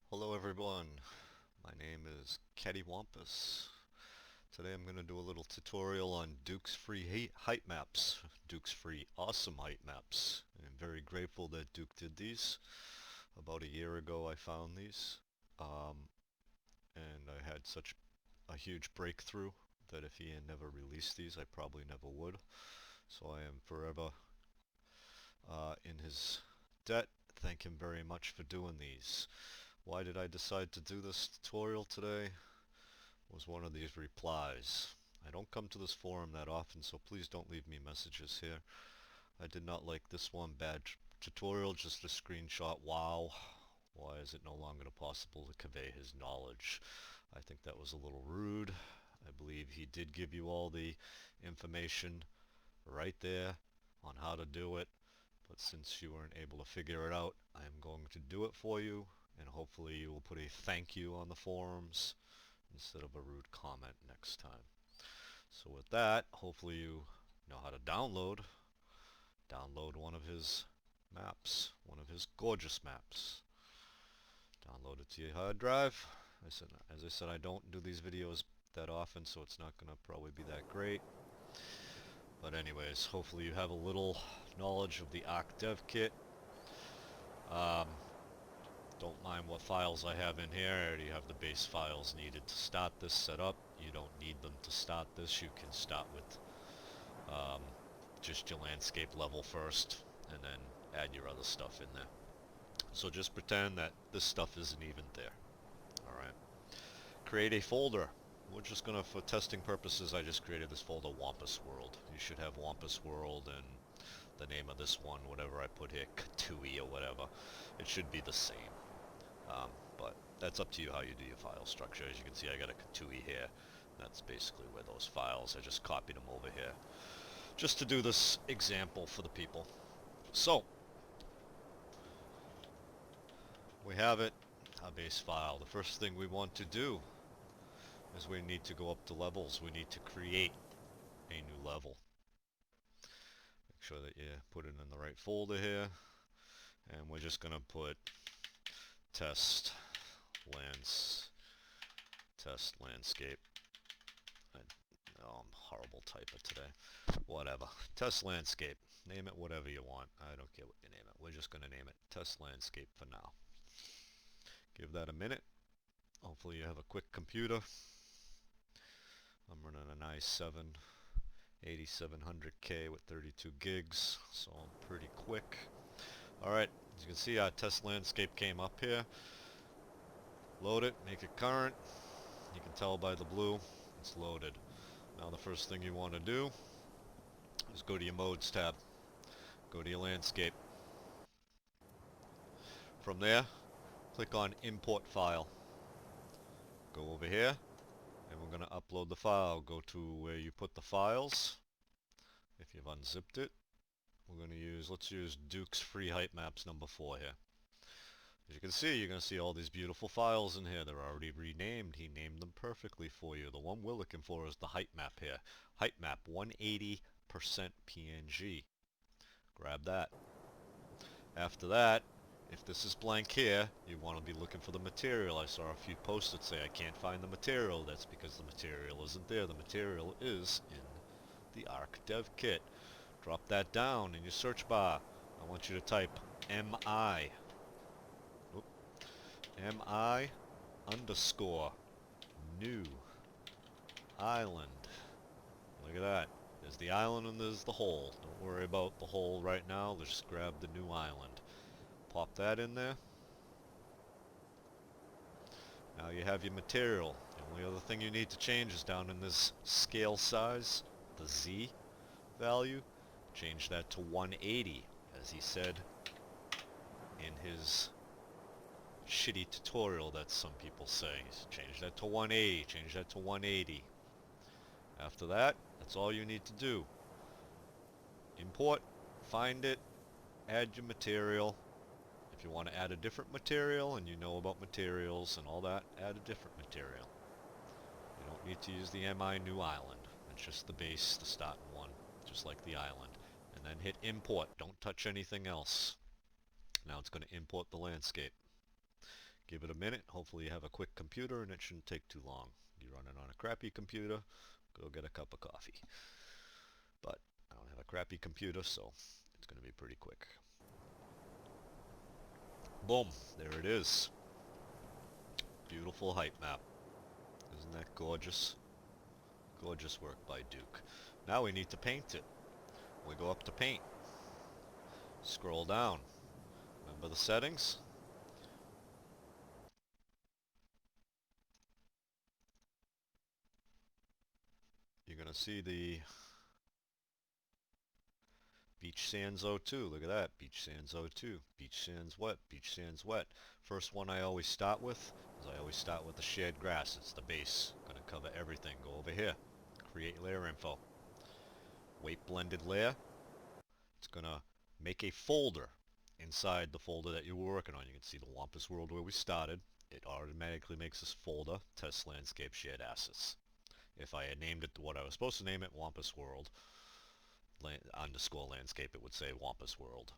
Hello everyone, my name is Cattywampus. Today I'm going to do a little tutorial on Duke's free height maps. Duke's free awesome height maps. I'm very grateful that Duke did these. About a year ago I found these. Um, and I had such a huge breakthrough that if he had never released these I probably never would. So I am forever in his debt. Thank him very much for doing these. Why did I decide to do this tutorial today? Was one of these replies. I don't come to this forum that often, so please don't leave me messages here. I did not like this one. Bad tutorial, just a screenshot. Wow. Why is it no longer possible to convey his knowledge? I think that was a little rude. I believe he did give you all the information right there on how to do it. But since you weren't able to figure it out, I'm going to do it for you. And hopefully you will put a thank you on the forums instead of a rude comment next time. So with that, hopefully you know how to download one of his maps, one of his gorgeous maps. Download it to your hard drive. As I said, I don't do these videos that often, so it's not going to probably be that great. But anyways, hopefully you have a little knowledge of the Arc Dev Kit. Um, Don't mind what files I have in here. I already have the base files needed to start this setup. You don't need them to start this. You can start with um, just your landscape level first and then add your other stuff in there. So just pretend that this stuff isn't even there. Alright. Create a folder. We're just gonna, for testing purposes, I just created this folder, Wampus World. You should have Wampus World and the name of this one, whatever I put here, Katui or whatever. It should be the same. But that's up to you how you do your file structure. As you can see, I got a Katui here. That's basically where those files, I just copied them over here. Just to do this example for the people. So, we have it, our base file. The first thing we want to do is we need to go up to levels. We need to create a new level. Make sure that you put it in the right folder here. And we're just going to put test landscape. Oh, I'm a horrible typer today. Whatever. Test landscape. Name it whatever you want. I don't care what you name it. We're just going to name it test landscape for now. Give that a minute. Hopefully you have a quick computer. I'm running an i7 8700K with 32 gigs, so I'm pretty quick. Alright, as you can see, our test landscape came up here. Load it, make it current. You can tell by the blue, it's loaded. Now the first thing you want to do is go to your modes tab. Go to your landscape. From there, click on import file. Go over here, and we're going to upload the file. Go to where you put the files. If you've unzipped it, we're going to use, let's use Duke's free height maps number 4 here. As you can see, you're going to see all these beautiful files in here. They're already renamed. He named them perfectly for you. The one we're looking for is the height map here. Height map 180% PNG. Grab that. After that, if this is blank here, you want to be looking for the material. I saw a few posts that say I can't find the material. That's because the material isn't there. The material is in the Arc Dev Kit. Drop that down in your search bar. I want you to type MI. MI underscore new island. Look at that. There's the island and there's the hole. Don't worry about the hole right now. Let's just grab the new island. Pop that in there. Now you have your material. The only other thing you need to change is down in this scale size, the Z value. Change that to 180, as he said in his shitty tutorial that some people say. Change that to 180, change that to 180. After that, that's all you need to do. Import, find it, add your material. If you want to add a different material and you know about materials and all that, add a different material. You don't need to use the MI new island. It's just the base, the starting one, just like the island. And then hit import. Don't touch anything else. Now it's going to import the landscape. Give it a minute. Hopefully you have a quick computer and it shouldn't take too long. You're running on a crappy computer, go get a cup of coffee. But I don't have a crappy computer, so it's going to be pretty quick. Boom, there it is. Beautiful height map. Isn't that gorgeous? Gorgeous work by Duke. Now we need to paint it. We go up to paint. Scroll down. Remember the settings? You're going to see the Beach Sands 02. Look at that. Beach Sands 02. Beach Sands wet. Beach Sands wet. First one I always start with is I always start with the shared grass. It's the base. Going to cover everything. Go over here. Create layer info. Weight blended layer. It's going to make a folder inside the folder that you were working on. You can see the Wampus World where we started. It automatically makes this folder, Test Landscape Shared Assets. If I had named it what I was supposed to name it, Wampus World underscore landscape, it would say Wampus World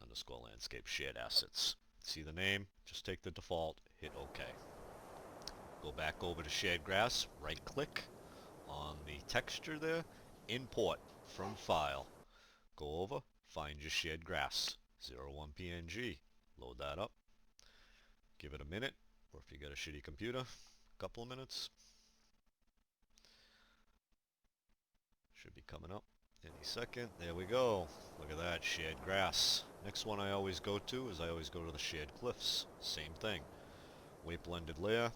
underscore landscape shared assets. See the name? Just take the default, hit OK. Go back over to shared grass, right click on the texture there, import from file. Go over, find your shared grass, 01 PNG, load that up, give it a minute, or if you got a shitty computer, a couple of minutes. Should be coming up any second. There we go. Look at that, shared grass. Next one I always go to is I always go to the shared cliffs. Same thing. Weight blended layer.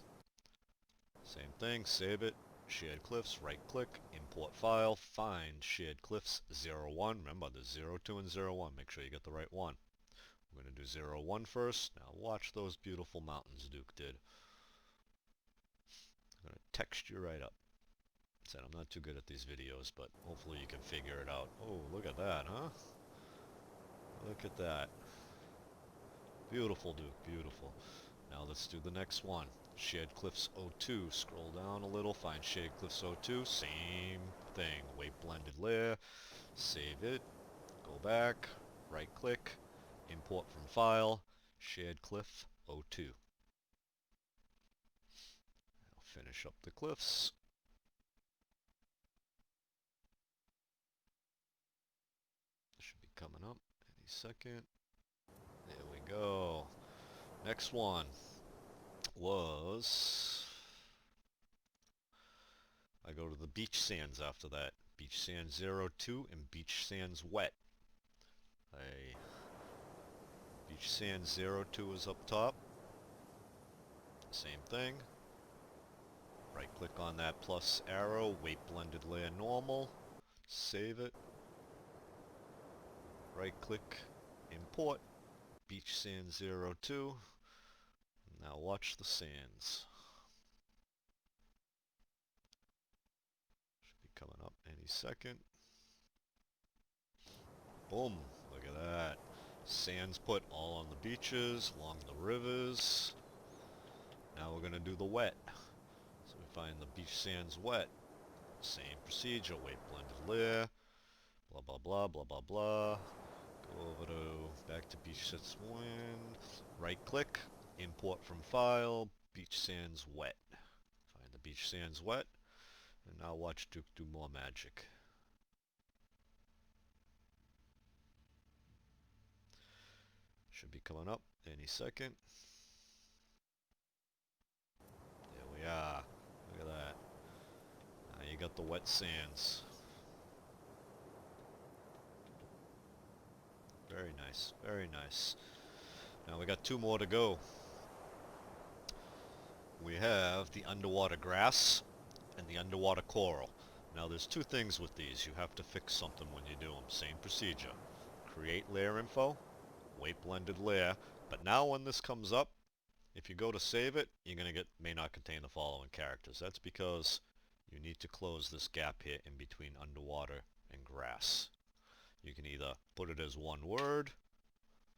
Same thing, save it. Shared cliffs, right click, import file, find shared cliffs 01. Remember, there's 02 and 01. Make sure you get the right one. We're going to do 01 first. Now watch those beautiful mountains Duke did. I'm going to texture right up. Said I'm not too good at these videos, but hopefully you can figure it out. Oh, look at that, huh? Look at that. Beautiful, Duke, beautiful. Now let's do the next one. Shared Cliffs 02. Scroll down a little, find Shared Cliffs 02. Same thing. Weight blended layer. Save it. Go back. Right click. Import from file. Shared Cliff 02. Now finish up the cliffs. Should be coming up any second. There we go. Next one was... I go to the beach sands after that. Beach Sands 02 and Beach Sands Wet. Beach Sands 02 is up top. Same thing. Right click on that plus arrow, weight blended layer normal. Save it. Right click, import. Beach Sands 02. Now watch the sands. Should be coming up any second. Boom, look at that. Sands put all on the beaches, along the rivers. Now we're going to do the wet. So we find the beach sands wet. Same procedure, weight blended layer. Blah, blah, blah, blah, blah, blah. Go over to, back to beach sets wind. Right click, import from file, beach sands wet. Find the beach sands wet. And now watch Duke do more magic. Should be coming up any second. There we are. Look at that. Now you got the wet sands. Very nice. Very nice. Now we got two more to go. We have the underwater grass and the underwater coral. Now there's two things with these. You have to fix something when you do them. Same procedure. Create layer info. Weight blended layer. But now when this comes up, if you go to save it, you're going to get may not contain the following characters. That's because you need to close this gap here in between underwater and grass. You can either put it as one word,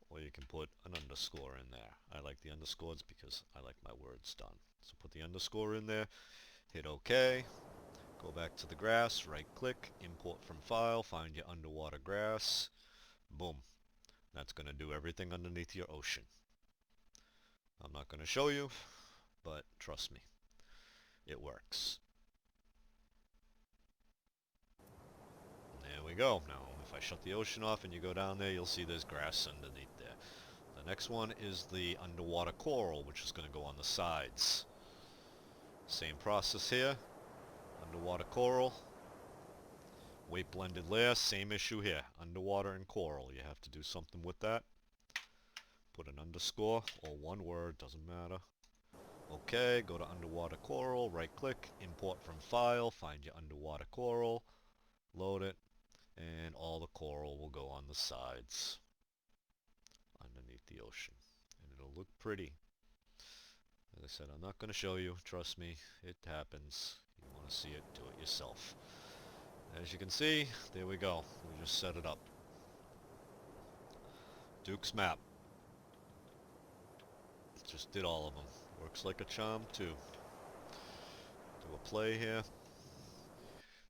or you can put an underscore in there. I like the underscores because I like my words done. So put the underscore in there, hit OK, go back to the grass, right click, import from file, find your underwater grass, boom. That's going to do everything underneath your ocean. I'm not not going to show you, but trust me, it works. There we go. Now, if I shut the ocean off and you go down there, you'll see there's grass underneath there. The next one is the underwater coral, which is going to go on the sides. Same process here. Underwater coral. Weight blended layer, same issue here. Underwater and coral. You have to do something with that. Put an underscore or one word, doesn't matter. Okay, go to underwater coral, right click, import from file, find your underwater coral, load it, and all the coral will go on the sides underneath the ocean. And it'll look pretty. As I said, I'm not going to show you, trust me, it happens. You want to see it, do it yourself. As you can see, there we go. We just set it up. Duke's map. Just did all of them. Works like a charm too. Do a play here.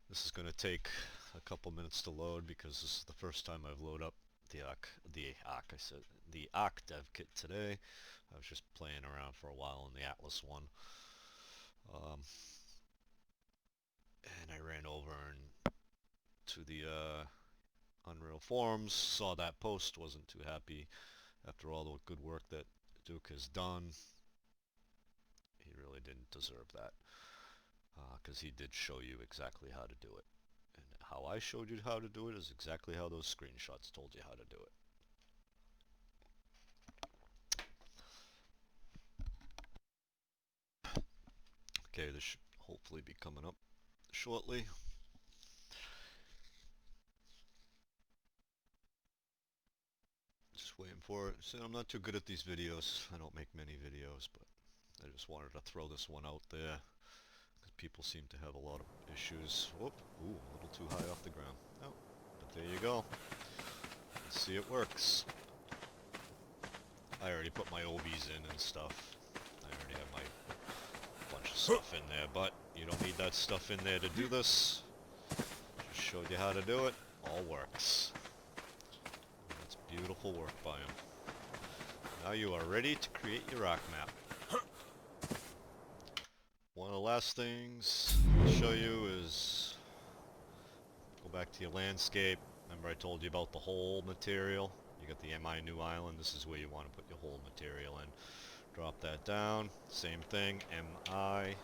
This is going to take a couple minutes to load because this is the first time I've loaded up the Ark dev kit today. I was just playing around for a while in the Atlas one. And I ran over to the Unreal forums, saw that post, wasn't too happy after all the good work that Duke has done. He really didn't deserve that, because he did show you exactly how to do it. And how I showed you how to do it is exactly how those screenshots told you how to do it. Okay, this should hopefully be coming up shortly. Just waiting for it. See, I'm not too good at these videos. I don't make many videos, but I just wanted to throw this one out there because people seem to have a lot of issues. Whoop, ooh, a little too high off the ground. Oh, but there you go. Let's see, it works. I already put my OBs in and stuff. I already have my bunch of stuff in there, but you don't need that stuff in there to do this. Just showed you how to do it. All works. That's beautiful work by him. Now you are ready to create your Ark map. One of the last things I'll show you is go back to your landscape. Remember I told you about the hole material? You got the MI new island. This is where you want to put your hole material in. Drop that down. Same thing, MI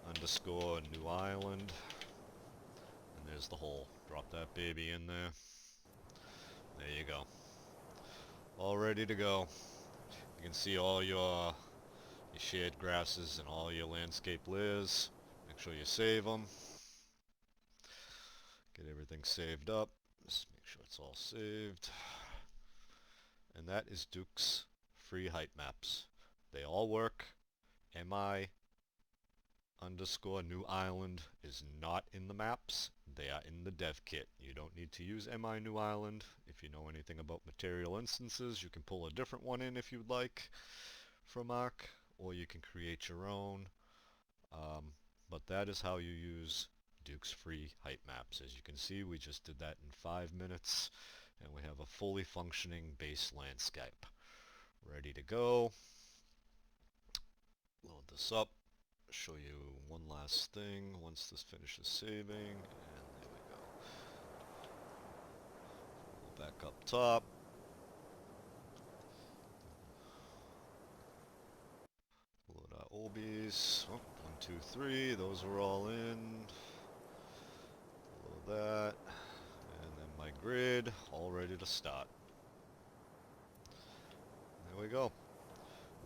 underscore new island. And there's the hole. Drop that baby in there. There you go. All ready to go. You can see all your shared grasses and all your landscape layers. Make sure you save them. Get everything saved up. Just make sure it's all saved. And that is Duke's free height maps. They all work. MI underscore new island is not in the maps. They are in the dev kit. You don't need to use MI new island. If you know anything about material instances, you can pull a different one in if you'd like from Ark, or you can create your own. But that is how you use Duke's free height maps. As you can see, we just did that in 5 minutes, and we have a fully functioning base landscape ready to go. Load this up, show you one last thing once this finishes saving, and there we go. Back up top. Load our OBs. Oh, 1, 2, 3, those are all in. Load that. And then my grid, all ready to start. There we go.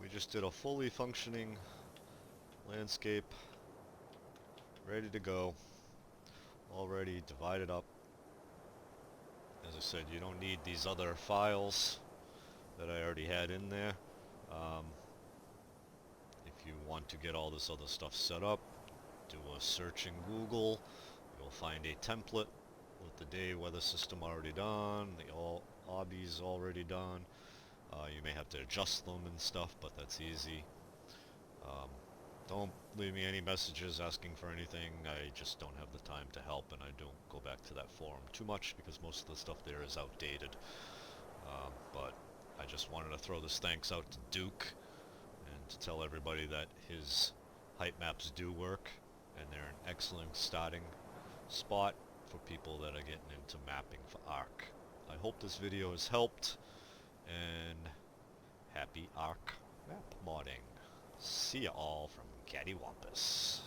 We just did a fully functioning landscape, ready to go, already divided up. As I said, you don't need these other files that I already had in there. If you want to get all this other stuff set up, do a search in Google. You'll find a template with the day weather system already done, the all obbies already done. You may have to adjust them and stuff, but that's easy. Don't leave me any messages asking for anything. I just don't have the time to help, and I don't go back to that forum too much because most of the stuff there is outdated. But I just wanted to throw this thanks out to Duke tell everybody that his height maps do work, and they're an excellent starting spot for people that are getting into mapping for Ark. I hope this video has helped, and happy Ark map modding. See ya all from Cattywampus.